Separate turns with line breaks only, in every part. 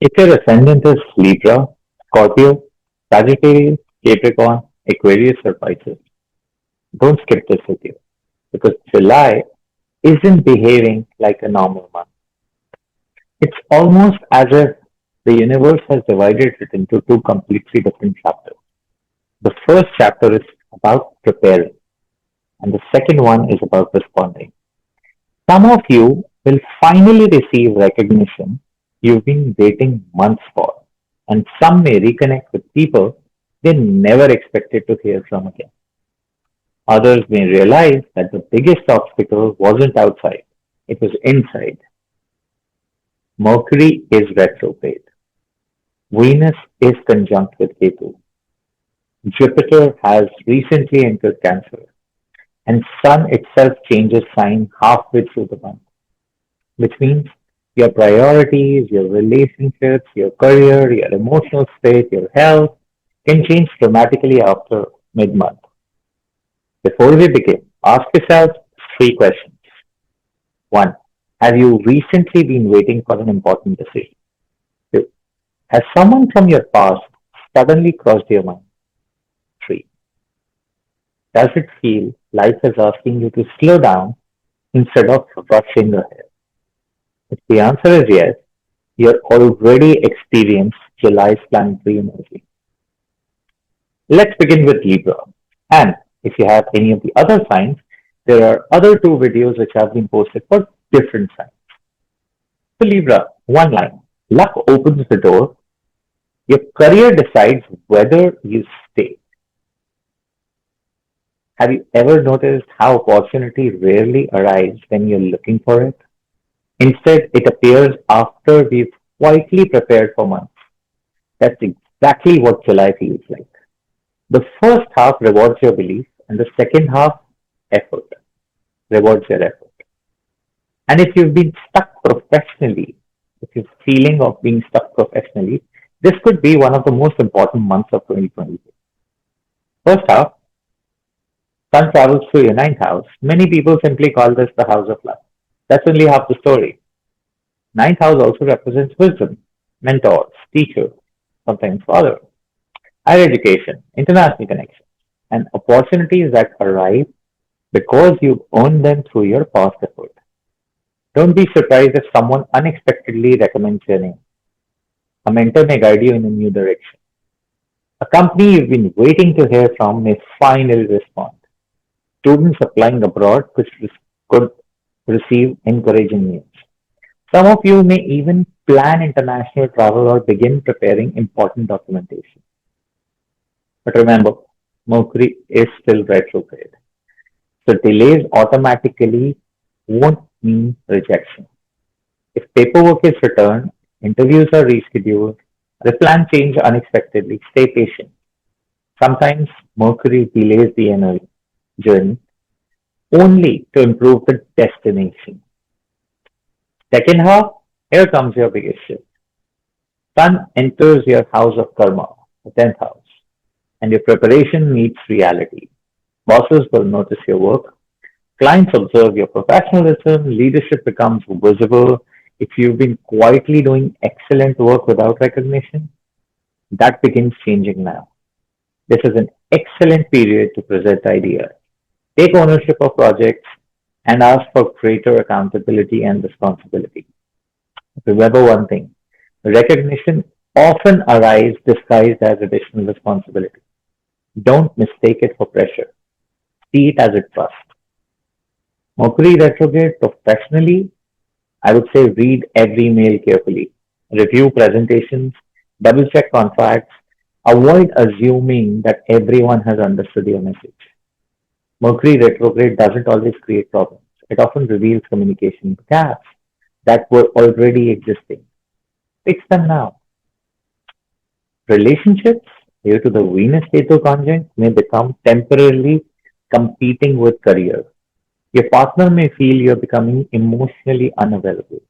If your ascendant is Libra, Scorpio, Sagittarius, Capricorn, Aquarius, or Pisces, don't skip this video because July isn't behaving like a normal month. It's almost as if the universe has divided it into two completely different chapters. The first chapter is about preparing, and the second one is about responding. Some of you will finally receive recognition you've been waiting months for, and some may reconnect with people they never expected to hear from again. Others may realize that the biggest obstacle wasn't outside, it was inside. Mercury is retrograde. Venus is conjunct with Ketu. Jupiter has recently entered Cancer, and Sun itself changes sign halfway through the month, which means your priorities, your relationships, your career, your emotional state, your health can change dramatically after mid-month. Before we begin, ask yourself three questions. One, have you recently been waiting for an important decision? Two, has someone from your past suddenly crossed your mind? Three, does it feel life is asking you to slow down instead of rushing ahead? If the answer is yes, you're already experienced July's planetary energy. Let's begin with Libra. And if you have any of the other signs, there are other two videos which have been posted for different signs. So Libra, one line. Luck opens the door. Your career decides whether you stay. Have you ever noticed how opportunity rarely arrives when you're looking for it? Instead, it appears after we've quietly prepared for months. That's exactly what July feels like. The first half rewards your belief, and the second half, effort, rewards your effort. And if you've been stuck professionally, if you're feeling of being stuck professionally, this could be one of the most important months of 2022. First half, Sun travels through your ninth house. Many people simply call this the house of love. That's only half the story. Ninth house also represents wisdom, mentors, teachers, sometimes father, higher education, international connections, and opportunities that arrive because you earned them through your past effort. Don't be surprised if someone unexpectedly recommends your name. A mentor may guide you in a new direction. A company you've been waiting to hear from may finally respond. Students applying abroad could receive encouraging news. Some of you may even plan international travel or begin preparing important documentation. But remember, Mercury is still retrograde. So delays automatically won't mean rejection. If paperwork is returned, interviews are rescheduled, the plan change unexpectedly, stay patient. Sometimes Mercury delays the journey only to improve the destination. Second half, here comes your biggest shift. Sun enters your house of karma, the 10th house, and your preparation meets reality. Bosses will notice your work, clients observe your professionalism, leadership becomes visible. If you've been quietly doing excellent work without recognition, that begins changing now. This is an excellent period to present ideas, take ownership of projects, and ask for greater accountability and responsibility. Remember one thing, recognition often arrives disguised as additional responsibility. Don't mistake it for pressure. See it as a trust. Mercury retrograde professionally, I would say read every mail carefully. Review presentations, double check contracts, avoid assuming that everyone has understood your message. Mercury retrograde doesn't always create problems. It often reveals communication gaps that were already existing. Fix them now. Relationships, due to the Venus Ketu conjunct, may become temporarily competing with career. Your partner may feel you're becoming emotionally unavailable.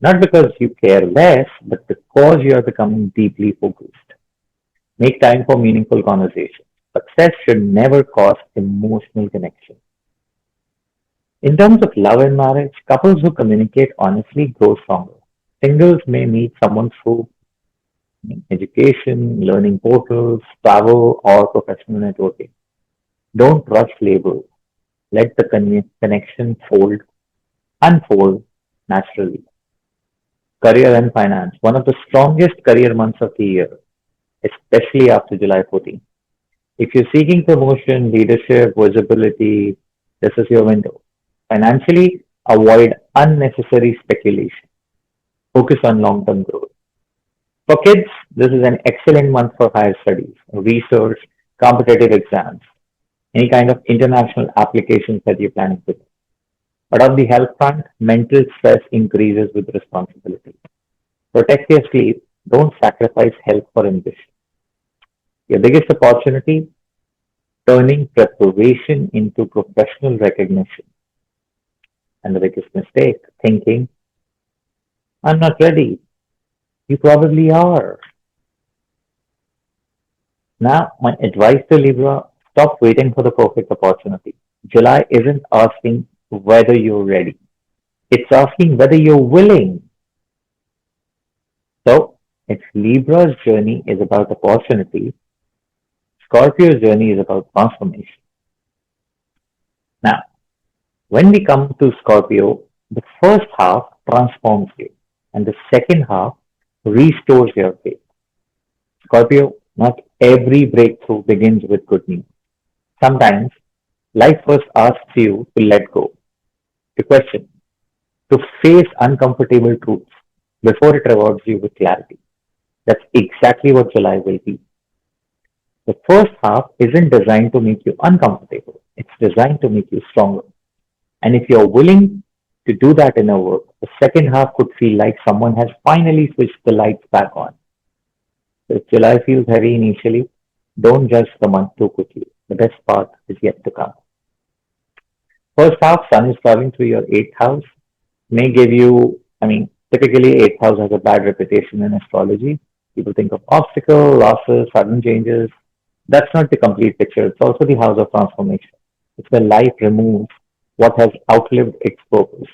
Not because you care less, but because you are becoming deeply focused. Make time for meaningful conversation. Success should never cost emotional connection. In terms of love and marriage, couples who communicate honestly grow stronger. Singles may meet someone through education, learning portals, travel, or professional networking. Don't rush labels. Let the connection unfold naturally. Career and finance, one of the strongest career months of the year, especially after July 14th. If you're seeking promotion, leadership, visibility, this is your window. Financially, avoid unnecessary speculation. Focus on long-term growth. For kids, this is an excellent month for higher studies, research, competitive exams, any kind of international applications that you're planning to do. But on the health front, mental stress increases with responsibility. Protect your sleep. Don't sacrifice health for ambition. Your biggest opportunity, turning preparation into professional recognition. And the biggest mistake, thinking, I'm not ready. You probably are. Now, my advice to Libra, stop waiting for the perfect opportunity. July isn't asking whether you're ready. It's asking whether you're willing. So, if Libra's journey is about opportunity, Scorpio's journey is about transformation. Now, when we come to Scorpio, the first half transforms you, and the second half restores your faith. Scorpio, not every breakthrough begins with good news. Sometimes life first asks you to let go, to question, to face uncomfortable truths before it rewards you with clarity. That's exactly what July will be. The first half isn't designed to make you uncomfortable. It's designed to make you stronger. And if you're willing to do that inner work, the second half could feel like someone has finally switched the lights back on. So if July feels heavy initially, don't judge the month too quickly. The best part is yet to come. First half, Sun is traveling through your eighth house, may give you, typically eighth house has a bad reputation in astrology. People think of obstacle, losses, sudden changes. That's not the complete picture. It's also the house of transformation. It's where life removes what has outlived its purpose.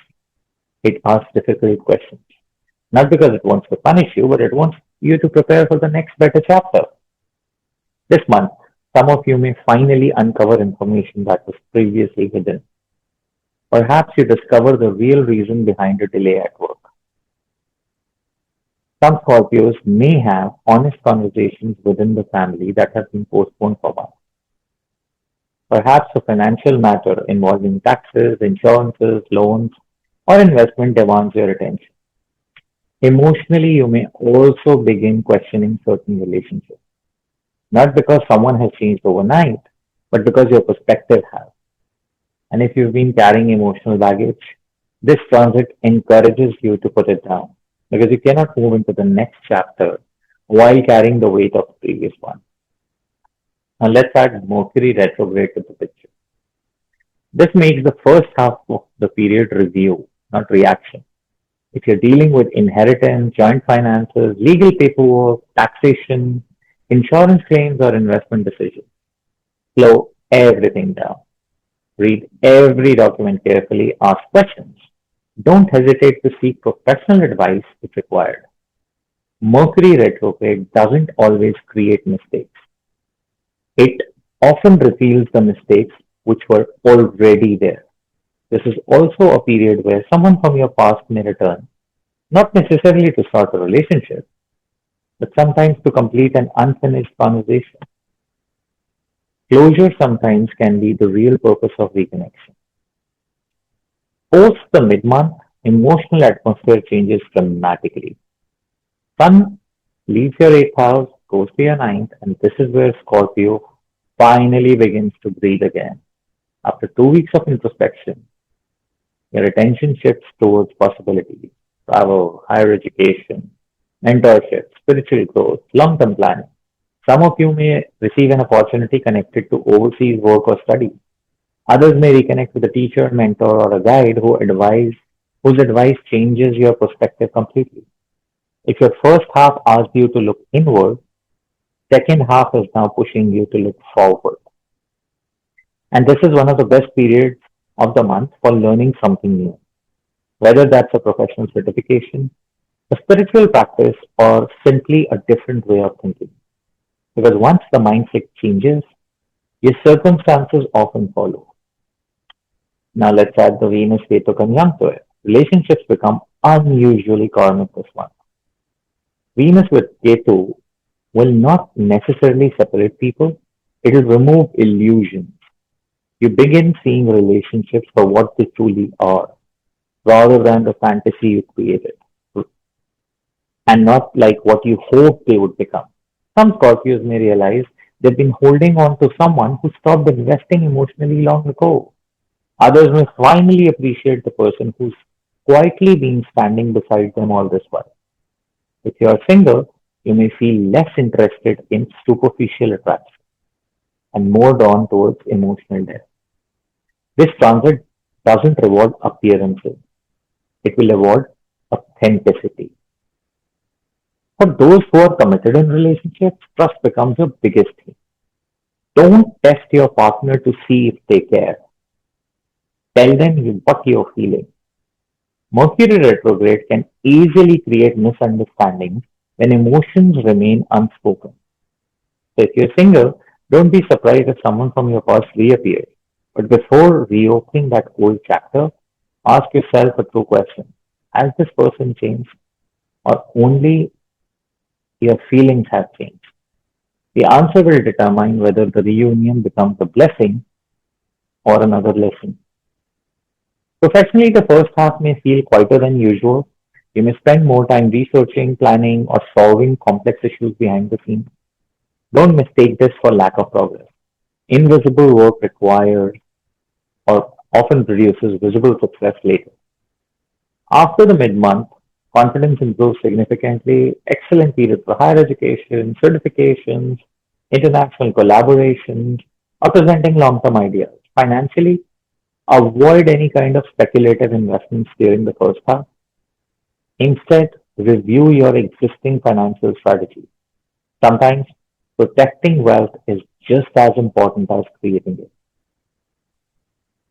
It asks difficult questions. Not because it wants to punish you, but it wants you to prepare for the next better chapter. This month, some of you may finally uncover information that was previously hidden. Perhaps you discover the real reason behind a delay at work. Some Scorpios may have honest conversations within the family that have been postponed for months. Perhaps a financial matter involving taxes, insurances, loans, or investment demands your attention. Emotionally, you may also begin questioning certain relationships, not because someone has changed overnight, but because your perspective has. And if you've been carrying emotional baggage, this transit encourages you to put it down because you cannot move into the next chapter while carrying the weight of the previous one. Now let's add Mercury retrograde to the picture. This makes the first half of the period review, not reaction. If you're dealing with inheritance, joint finances, legal paperwork, taxation, insurance claims, or investment decisions, slow everything down. Read every document carefully, ask questions. Don't hesitate to seek professional advice if required. Mercury retrograde doesn't always create mistakes. It often reveals the mistakes which were already there. This is also a period where someone from your past may return, not necessarily to start a relationship, but sometimes to complete an unfinished conversation. Closure sometimes can be the real purpose of reconnection. Post the mid-month, emotional atmosphere changes dramatically. Sun leaves your 8th house, goes to your ninth, and this is where Scorpio finally begins to breathe again. After 2 weeks of introspection, your attention shifts towards possibilities, travel, higher education, mentorship, spiritual growth, long-term planning. Some of you may receive an opportunity connected to overseas work or study. Others may reconnect with a teacher, mentor, or a guide whose advice changes your perspective completely. If your first half asked you to look inward, second half is now pushing you to look forward. And this is one of the best periods of the month for learning something new. Whether that's a professional certification, A spiritual practice or simply a different way of thinking. Because once the mindset changes, your circumstances often follow. Now let's add the Venus Ketu conjunct to it. Relationships become unusually karmic this month. Venus with Ketu will not necessarily separate people, it will remove illusions. You begin seeing relationships for what they truly are, rather than the fantasy you created, and not like what you hoped they would become. Some Scorpios may realize they've been holding on to someone who stopped investing emotionally long ago. Others may finally appreciate the person who's quietly been standing beside them all this while. If you're single, you may feel less interested in superficial attraction and more drawn towards emotional depth. This transit doesn't reward appearances, it will reward authenticity. For those who are committed in relationships, trust becomes your biggest thing. Don't test your partner to see if they care. Tell them what you're feeling. Mercury retrograde can easily create misunderstandings when emotions remain unspoken. So if you're single, don't be surprised if someone from your past reappears. But before reopening that old chapter, ask yourself a true question. Has this person changed or only your feelings have changed? The answer will determine whether the reunion becomes a blessing or another lesson. Professionally, the first half may feel quieter than usual. You may spend more time researching, planning, or solving complex issues behind the scenes. Don't mistake this for lack of progress. Invisible work requires or often produces visible success later. After the mid-month, confidence improves significantly. Excellent period for higher education, certifications, international collaborations, or presenting long-term ideas. Financially, avoid any kind of speculative investments during the first half. Instead, review your existing financial strategy. Sometimes protecting wealth is just as important as creating it.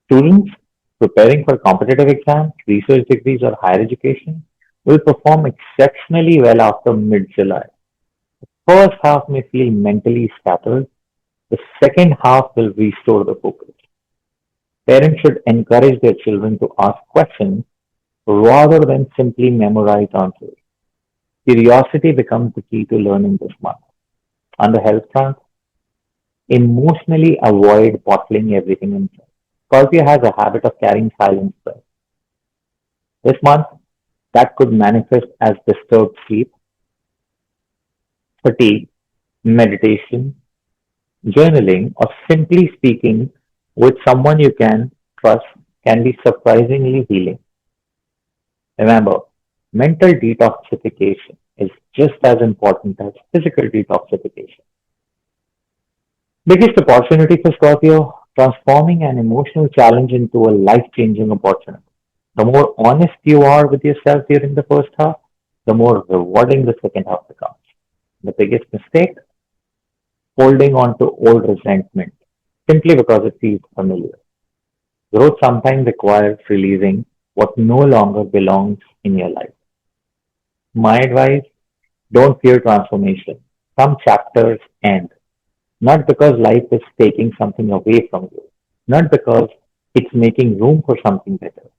Students preparing for competitive exams, research degrees, or higher education will perform exceptionally well after mid July. First half may feel mentally scattered, the second half will restore the focus. Parents should encourage their children to ask questions rather than simply memorize answers. Curiosity becomes the key to learning this month. On the health front, emotionally avoid bottling everything inside. Scorpio has a habit of carrying silent stress. This month, that could manifest as disturbed sleep, fatigue, meditation, journaling, or simply speaking with someone you can trust can be surprisingly healing. Remember, mental detoxification is just as important as physical detoxification. Biggest opportunity for Scorpio, transforming an emotional challenge into a life changing opportunity. The more honest you are with yourself during the first half, the more rewarding the second half becomes. The biggest mistake, holding on to old resentment simply because it feels familiar. Growth sometimes requires releasing what no longer belongs in your life. My advice, don't fear transformation. Some chapters end, not because life is taking something away from you, not because it's making room for something better.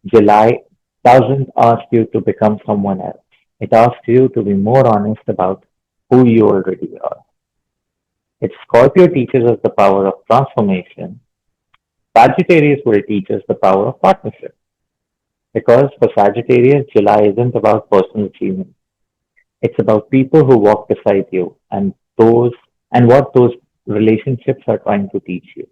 July doesn't ask you to become someone else. It asks you to be more honest about who you already are. If Scorpio teaches us the power of transformation, Sagittarius will teach us the power of partnership. Because for Sagittarius, July isn't about personal achievement. It's about people who walk beside you those and what those relationships are trying to teach you.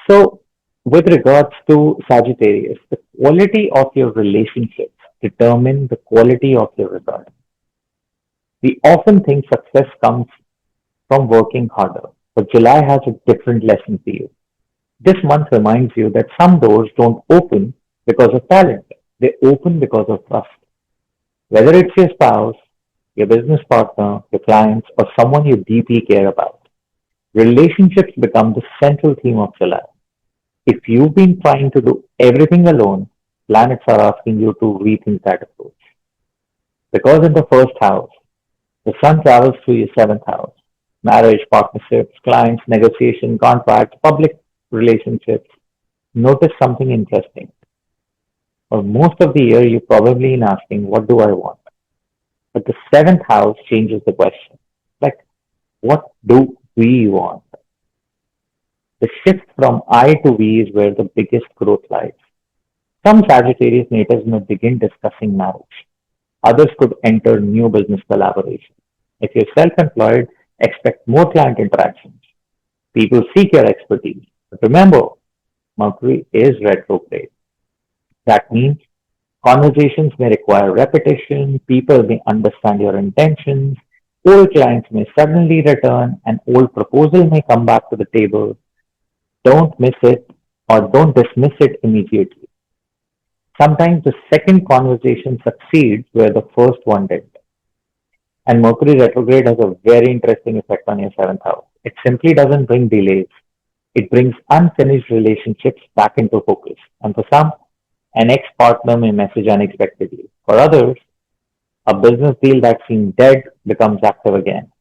So, with regards to Sagittarius, the quality of your relationships determine the quality of your results. We often think success comes from working harder, but July has a different lesson for you. This month reminds you that some doors don't open because of talent, they open because of trust. Whether it's your spouse, your business partner, your clients, or someone you deeply care about, relationships become the central theme of July. If you've been trying to do everything alone, Planets are asking you to rethink that approach. Because in the first house, the sun travels through your seventh house. Marriage, partnerships, clients, negotiation, contracts, public relationships. Notice something interesting. For most of the year, you're probably in asking, what do I want? But the seventh house changes the question. Like, what do we want? The shift from I to we is where the biggest growth lies. Some Sagittarius natives may begin discussing marriage. Others could enter new business collaboration. If you're self-employed, expect more client interactions. People seek your expertise. But remember, Mercury is retrograde. That means conversations may require repetition, people may understand your intentions, old clients may suddenly return, an old proposal may come back to the table. Don't miss it or don't dismiss it immediately. Sometimes the second conversation succeeds where the first one did. And Mercury retrograde has a very interesting effect on your seventh house. It simply doesn't bring delays. It brings unfinished relationships back into focus. And for some, an ex-partner may message unexpectedly. For others, a business deal that seemed dead becomes active again.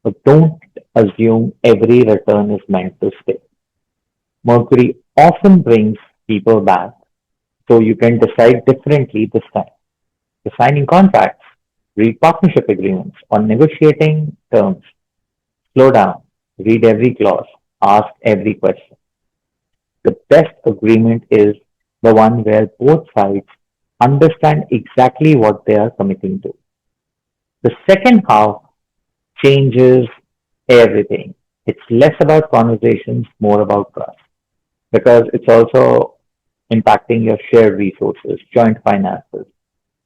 But don't assume every return is meant to stay. Mercury often brings people back, so you can decide differently this time. You're signing contracts, read partnership agreements, or negotiating terms. Slow down, read every clause, ask every question. The best agreement is the one where both sides understand exactly what they are committing to. The second half changes everything. It's less about conversations, more about trust, because it's also impacting your shared resources, joint finances,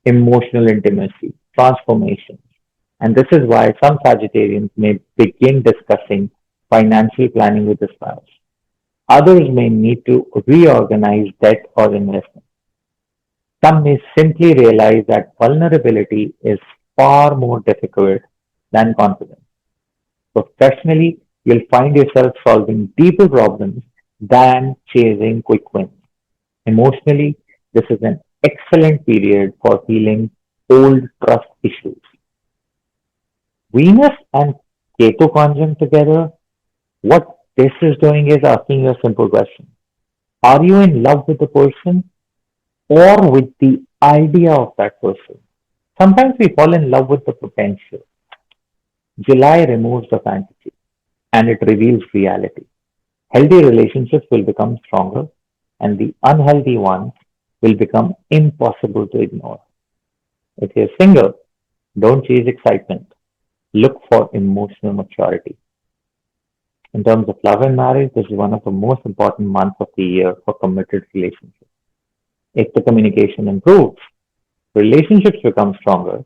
emotional intimacy, transformation. And this is why some Sagittarians may begin discussing financial planning with the spouse. Others may need to reorganize debt or investment. Some may simply realize that vulnerability is far more difficult than confidence. Professionally, you'll find yourself solving deeper problems than chasing quick wins. Emotionally, this is an excellent period for healing old trust issues. Venus and Ketu conjunct together, what this is doing is asking you a simple question. Are you in love with the person or with the idea of that person? Sometimes we fall in love with the potential. July removes the fantasy and it reveals reality. Healthy relationships will become stronger and the unhealthy ones will become impossible to ignore. If you're single, don't chase excitement. Look for emotional maturity. In terms of love and marriage, this is one of the most important months of the year for committed relationships. If the communication improves, relationships become stronger,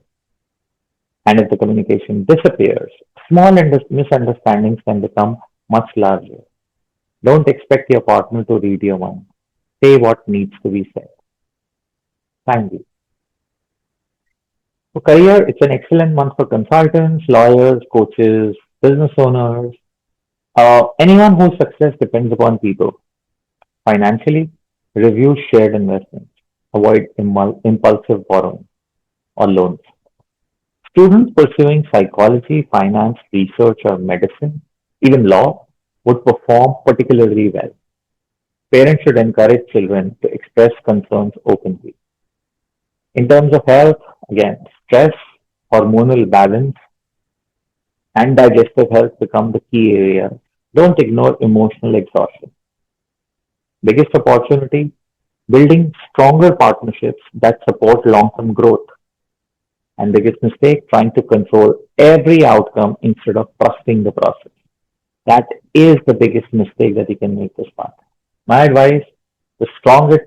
and if the communication disappears, small misunderstandings can become much larger. Don't expect your partner to read your mind. Say what needs to be said. Thank you. For career, it's an excellent month for consultants, lawyers, coaches, business owners, anyone whose success depends upon people. Financially, review shared investments. Avoid impulsive borrowing or loans. Students pursuing psychology, finance, research, or medicine, even law, would perform particularly well. Parents should encourage children to express concerns openly. In terms of health, again, stress, hormonal balance, and digestive health become the key areas. Don't ignore emotional exhaustion. Biggest opportunity, building stronger partnerships that support long term growth. And biggest mistake, trying to control every outcome instead of trusting the process. That is the biggest mistake that you can make this month. My advice, the strongest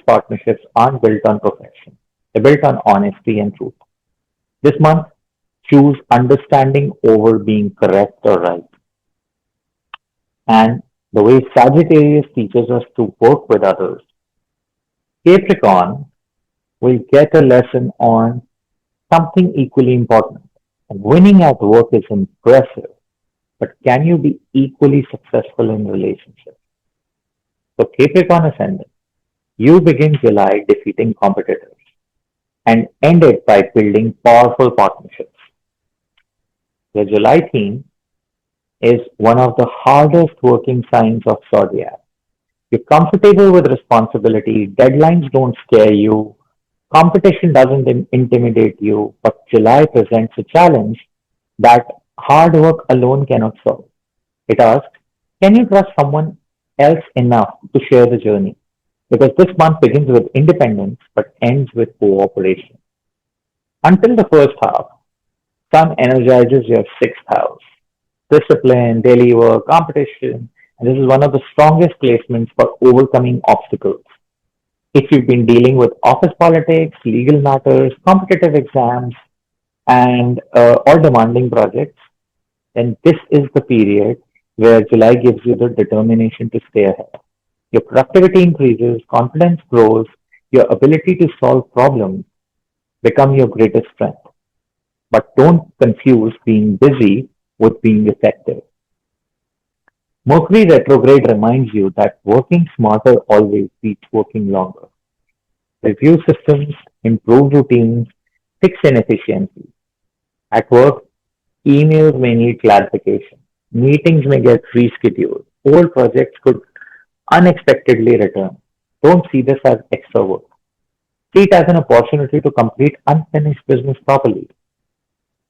partnerships aren't built on perfection. They're built on honesty and truth. This month, choose understanding over being correct or right. And the way Sagittarius teaches us to work with others, Capricorn will get a lesson on something equally important. Winning at work is impressive, but can you be equally successful in relationships? So Capricorn Ascendant, You begin July defeating competitors and end it by building powerful partnerships. The July theme is one of the hardest working signs of zodiac. You're comfortable with responsibility, deadlines don't scare you, competition doesn't intimidate you, but July presents a challenge that hard work alone cannot solve. It asks, can you trust someone else enough to share the journey? Because this month begins with independence but ends with cooperation. Until the first half, Sun energizes your sixth house. Discipline, daily work, competition, and this is one of the strongest placements for overcoming obstacles. If you've been dealing with office politics, legal matters, competitive exams, and or demanding projects, then this is the period where July gives you the determination to stay ahead. Your productivity increases, confidence grows, your ability to solve problems become your greatest strength. But don't confuse being busy with being effective. Mercury retrograde reminds you that working smarter always beats working longer. Review systems, improve routines, fix inefficiencies. At work, emails may need clarification. Meetings may get rescheduled. Old projects could unexpectedly return. Don't see this as extra work. See it as an opportunity to complete unfinished business properly.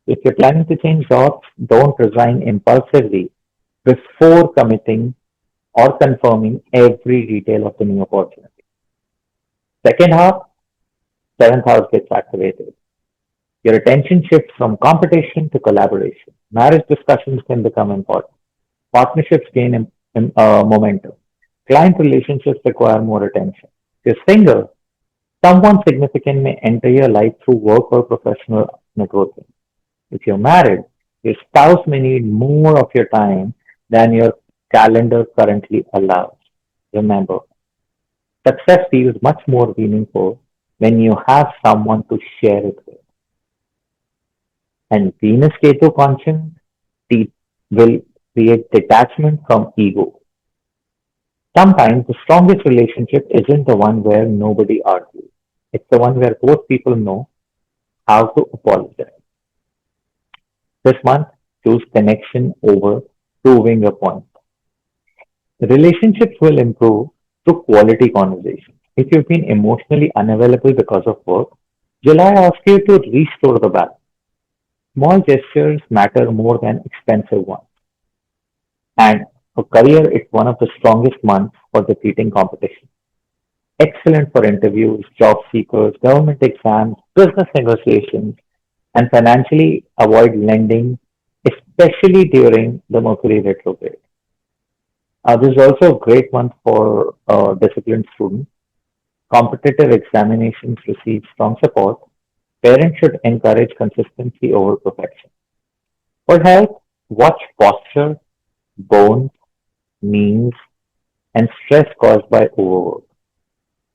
If you're planning to change jobs, don't resign impulsively before committing or confirming every detail of the new opportunity. Second half, seventh house gets activated. Your attention shifts from competition to collaboration. Marriage discussions can become important. Partnerships gain momentum. Client relationships require more attention. If you're single, someone significant may enter your life through work or professional networking. If you're married, your spouse may need more of your time than your calendar currently allows. Remember, success feels much more meaningful when you have someone to share it with. And Venus Ketu conjunct de- will create detachment from ego. Sometimes the strongest relationship isn't the one where nobody argues. It's the one where both people know how to apologize. This month, choose connection over proving a point. Relationships will improve through quality conversation. If you've been emotionally unavailable because of work, July asks you to restore the balance. Small gestures matter more than expensive ones. And for career, it's one of the strongest months for defeating competition. Excellent for interviews, job seekers, government exams, business negotiations, and financially avoid lending, especially during the Mercury retrograde. This is also a great month for disciplined students. Competitive examinations receive strong support. Parents should encourage consistency over perfection. For health, watch posture, bones, knees, and stress caused by overwork.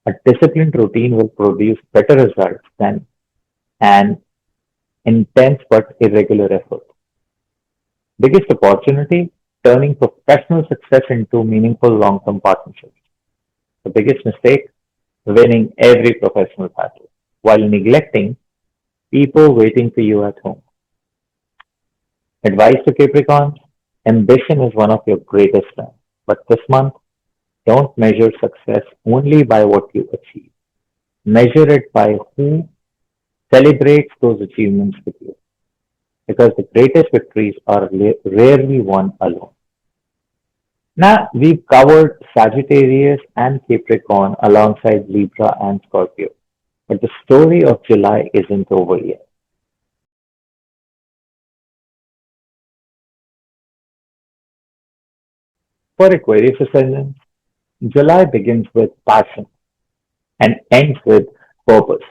A disciplined routine will produce better results than an intense but irregular effort. Biggest opportunity, turning professional success into meaningful long-term partnerships. The biggest mistake, winning every professional battle while neglecting people waiting for you at home. Advice to Capricorns, ambition is one of your greatest strengths. But this month, don't measure success only by what you achieve. Measure it by who celebrates those achievements with you. Because the greatest victories are rarely won alone. Now, we've covered Sagittarius and Capricorn alongside Libra and Scorpio. But the story of July isn't over yet. For Aquarius Ascendants, July begins with passion and ends with purpose.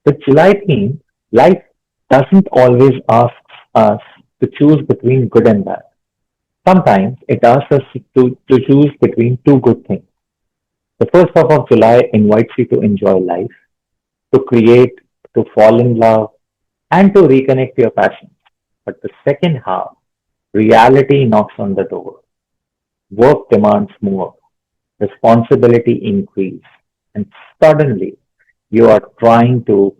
The July theme, life doesn't always ask us to choose between good and bad. Sometimes it asks us to choose between two good things. The first half of July invites you to enjoy life, to create, to fall in love, and to reconnect your passions. But the second half, reality knocks on the door. Work demands more, responsibility increase, and suddenly you are trying to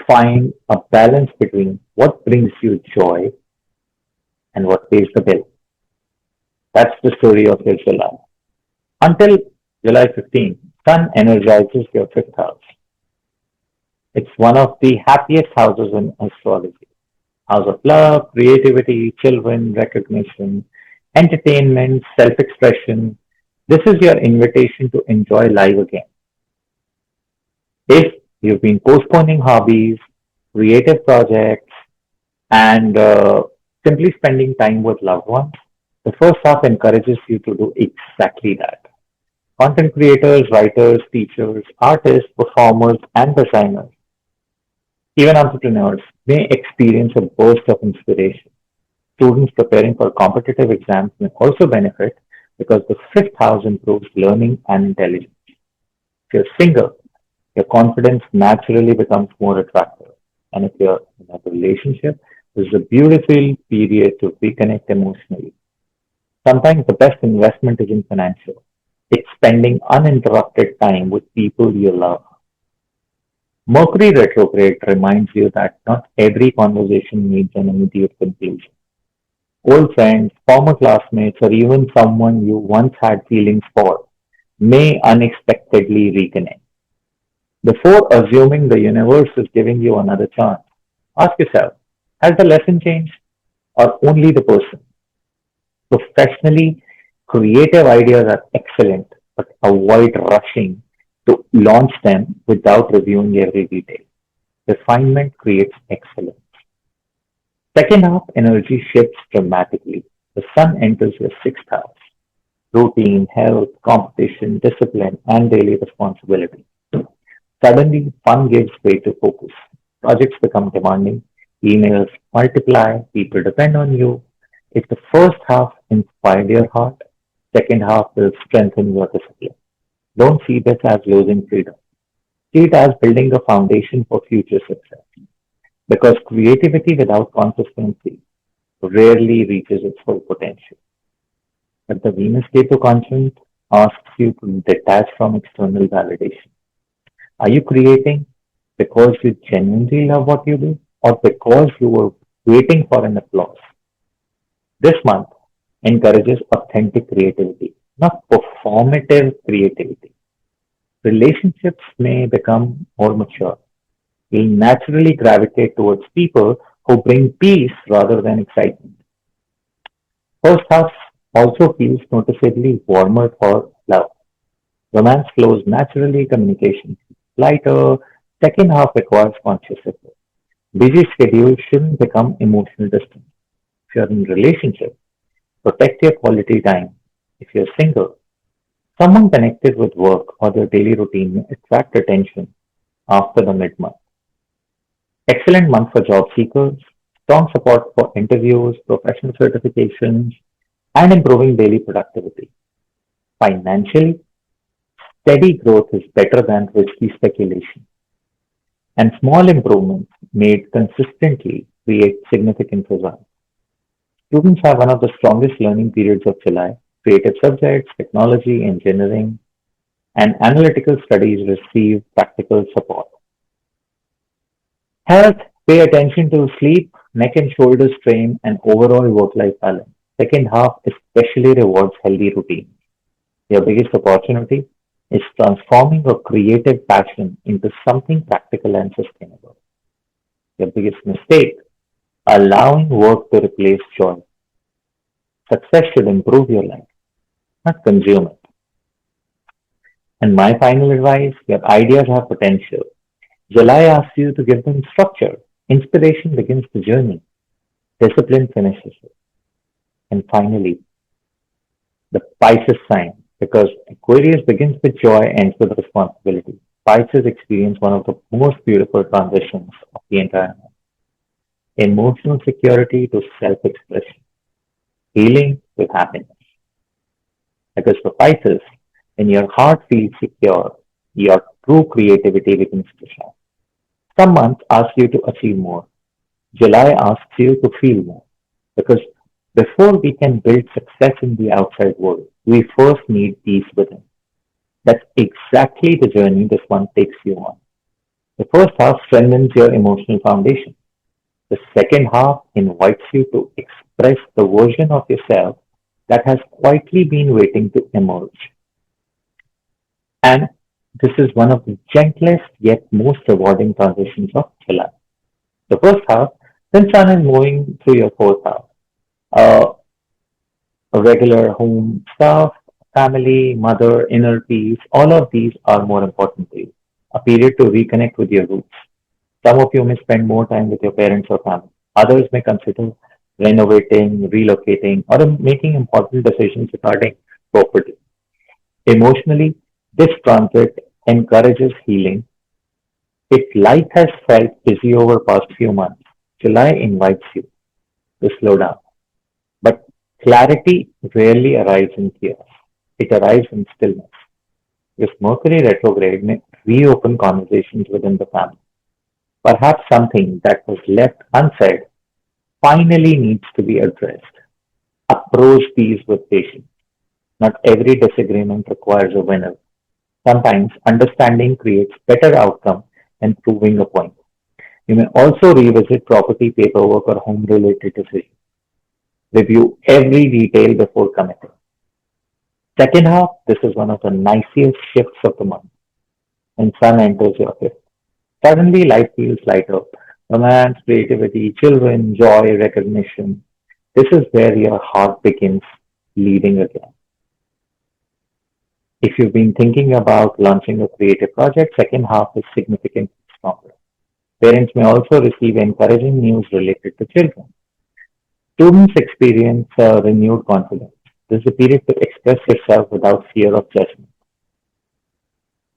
find a balance between what brings you joy and what pays the bill. That's the story of your July. Until July 15th, Sun energizes your fifth house. It's one of the happiest houses in astrology. House of love, creativity, children, recognition, entertainment, self expression. This is your invitation to enjoy life again. If you've been postponing hobbies, creative projects, and simply spending time with loved ones, the first half encourages you to do exactly that. Content creators, writers, teachers, artists, performers, and designers, even entrepreneurs, may experience a burst of inspiration. Students preparing for competitive exams may also benefit because the fifth house improves learning and intelligence. If you're single, your confidence naturally becomes more attractive. And if you're in a relationship, this is a beautiful period to reconnect emotionally. Sometimes the best investment isn't financial. It's spending uninterrupted time with people you love. Mercury retrograde reminds you that not every conversation needs an immediate conclusion. Old friends, former classmates, or even someone you once had feelings for may unexpectedly reconnect. Before assuming the universe is giving you another chance, ask yourself, has the lesson changed or only the person? Professionally, creative ideas are excellent, but avoid rushing to launch them without reviewing every detail. Refinement creates excellence. Second half energy shifts dramatically. The sun enters your sixth house. Routine, health, competition, discipline, and daily responsibility. Suddenly, fun gives way to focus. Projects become demanding. Emails multiply. People depend on you. If the first half inspired your heart, second half will strengthen your discipline. Don't see this as losing freedom. See it as building a foundation for future success. Because creativity without consistency rarely reaches its full potential. But the Venus Ketu conjunct asks you to detach from external validation. Are you creating because you genuinely love what you do or because you were waiting for an applause? This month encourages authentic creativity, not performative creativity. Relationships may become more mature. You'll naturally gravitate towards people who bring peace rather than excitement. First half also feels noticeably warmer for love. Romance flows naturally, communication is lighter. Second half requires conscious effort. Busy schedules shouldn't become emotional distance. If you're in a relationship, protect your quality time. If you're single, someone connected with work or their daily routine may attract attention after the mid-month. Excellent month for job seekers, strong support for interviews, professional certifications, and improving daily productivity. Financially, steady growth is better than risky speculation, and small improvements made consistently create significant results. Students have one of the strongest learning periods of July. Creative subjects, technology, engineering, and analytical studies receive practical support. Health, pay attention to sleep, neck and shoulder strain, and overall work-life balance. Second half especially rewards healthy routine. Your biggest opportunity is transforming a creative passion into something practical and sustainable. Your biggest mistake, allowing work to replace joy. Success should improve your life, not consume it. And my final advice, your ideas have potential. July asks you to give them structure. Inspiration begins the journey. Discipline finishes it. And finally, the Pisces sign, because Aquarius begins with joy, ends with responsibility. Pisces experience one of the most beautiful transitions of the entire month. Emotional security to self-expression, healing with happiness. Because for Pisces, when your heart feels secure, your true creativity begins to shine. Some months ask you to achieve more. July asks you to feel more. Because before we can build success in the outside world, we first need peace within. That's exactly the journey this month takes you on. The first half strengthens your emotional foundation. The second half invites you to express the version of yourself that has quietly been waiting to emerge. And this is one of the gentlest yet most rewarding transitions of July. The first half, then Sun is moving through your fourth house. Uh, Regular home stuff, family, mother, inner peace, all of these are more important to you. A period to reconnect with your roots. Some of you may spend more time with your parents or family. Others may consider renovating, relocating, or making important decisions regarding property. Emotionally, this transit encourages healing. If life has felt busy over past few months, July invites you to slow down. But clarity rarely arrives in chaos. It arrives in stillness. This Mercury retrograde may reopen conversations within the family. Perhaps something that was left unsaid finally needs to be addressed. Approach these with patience. Not every disagreement requires a winner. Sometimes understanding creates better outcome than proving a point. You may also revisit property paperwork or home related decisions. Review every detail before committing. Second half, this is one of the nicest shifts of the month. When Sun enters your fifth, suddenly life feels lighter. Romance, creativity, children, joy, recognition. This is where your heart begins leading again. If you've been thinking about launching a creative project, second half is significantly stronger. Parents may also receive encouraging news related to children. Students experience renewed confidence. This is a period to express yourself without fear of judgment.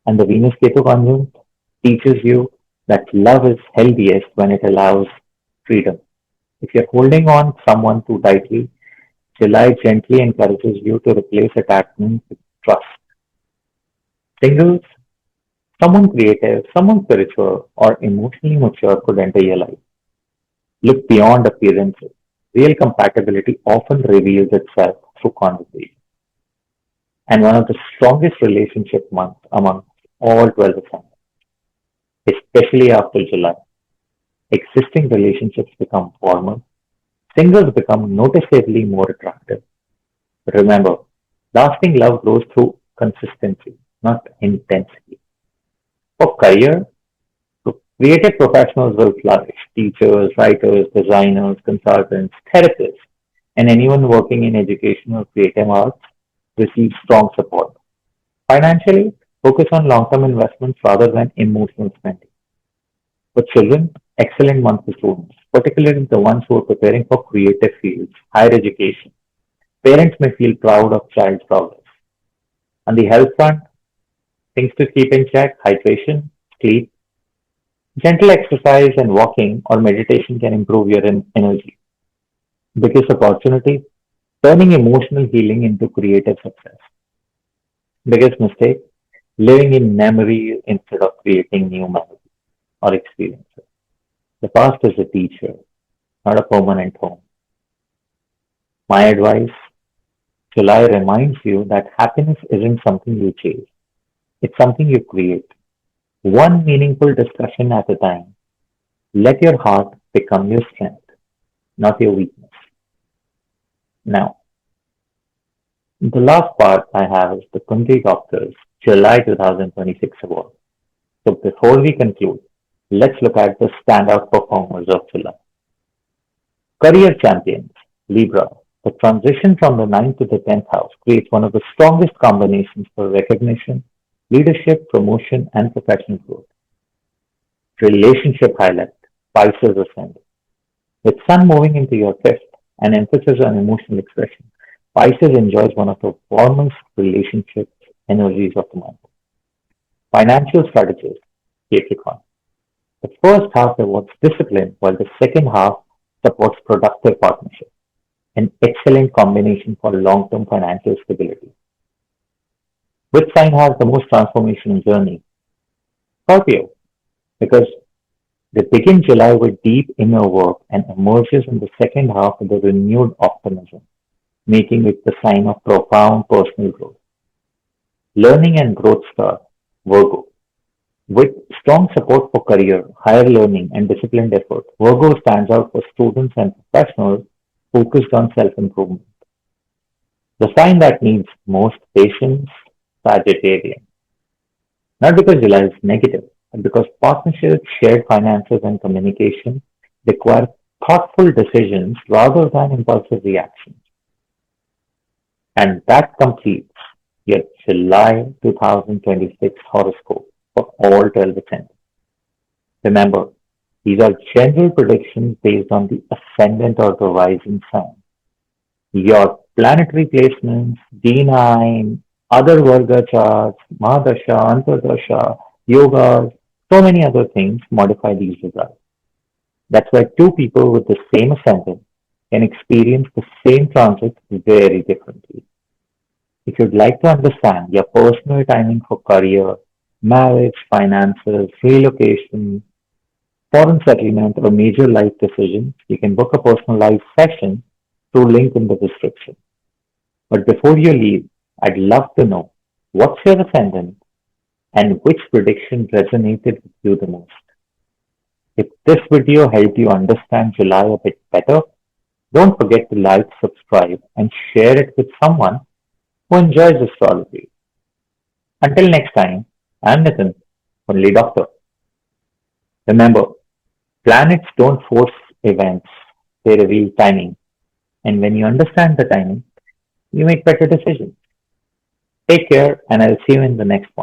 And the Venus Ketu conjunct teaches you that love is healthiest when it allows freedom. If you're holding on someone too tightly, July gently encourages you to replace attachment with trust. Singles, someone creative, someone spiritual, or emotionally mature could enter your life. Look beyond appearances. Real compatibility often reveals itself through conversation. And one of the strongest relationship months among all 12 signs, especially after July. Existing relationships become warmer, singles become noticeably more attractive. Remember, lasting love grows through consistency, not intensity. For career, creative professionals will flourish. Teachers, writers, designers, consultants, therapists, and anyone working in education or creative arts receive strong support. Financially, focus on long-term investments rather than emotional spending. For children, excellent month for students, particularly the ones who are preparing for creative fields, higher education. Parents may feel proud of child's progress. On the health front, things to keep in check, hydration, sleep, gentle exercise and walking or meditation can improve your energy. Biggest opportunity, turning emotional healing into creative success. Biggest mistake, living in memory instead of creating new memories or experiences. The past is a teacher, not a permanent home. My advice, July reminds you that happiness isn't something you chase. It's something you create. One meaningful discussion at a time. Let your heart become your strength, not your weakness. Now, the last part I have is the Kundli Doctors July 2026 Award. So before we conclude, let's look at the standout performers of July. Career champions, Libra. The transition from the ninth to the 10th house creates one of the strongest combinations for recognition, leadership, promotion, and professional growth. Relationship highlight, Pisces Ascendants. With Sun moving into your fifth and emphasis on emotional expression, Pisces enjoys one of the warmest relationship energies of the month. Financial strategist, Capricorn. The first half rewards discipline, while the second half supports productive partnership, an excellent combination for long-term financial stability. Which sign has the most transformational journey? Scorpio, because they begin July with deep inner work and emerges in the second half with a renewed optimism, making it the sign of profound personal growth. Learning and growth star, Virgo. With strong support for career, higher learning, and disciplined effort, Virgo stands out for students and professionals focused on self-improvement. The sign that needs most patience, Sagittarius. Not because July is negative, but because partnerships, shared finances, and communication require thoughtful decisions rather than impulsive reactions. And that completes your July 2026 horoscope for all 12 ascendants. Remember, these are general predictions based on the ascendant or the rising sign. Your planetary placements, D9, other Varga charts, Mahadasha, Antardasha, Yogas, so many other things modify these results. That's why two people with the same ascendant can experience the same transit very differently. If you'd like to understand your personal timing for career, marriage, finances, relocation, foreign settlement, or major life decisions, you can book a personalized session through link in the description. But before you leave, I'd love to know what's your ascendant and which prediction resonated with you the most. If this video helped you understand July a bit better, don't forget to like, subscribe, and share it with someone who enjoys astrology. Until next time, I'm Nitin, only doctor. Remember, planets don't force events, they reveal timing. And when you understand the timing, you make better decisions. Take care, and I'll see you in the next one.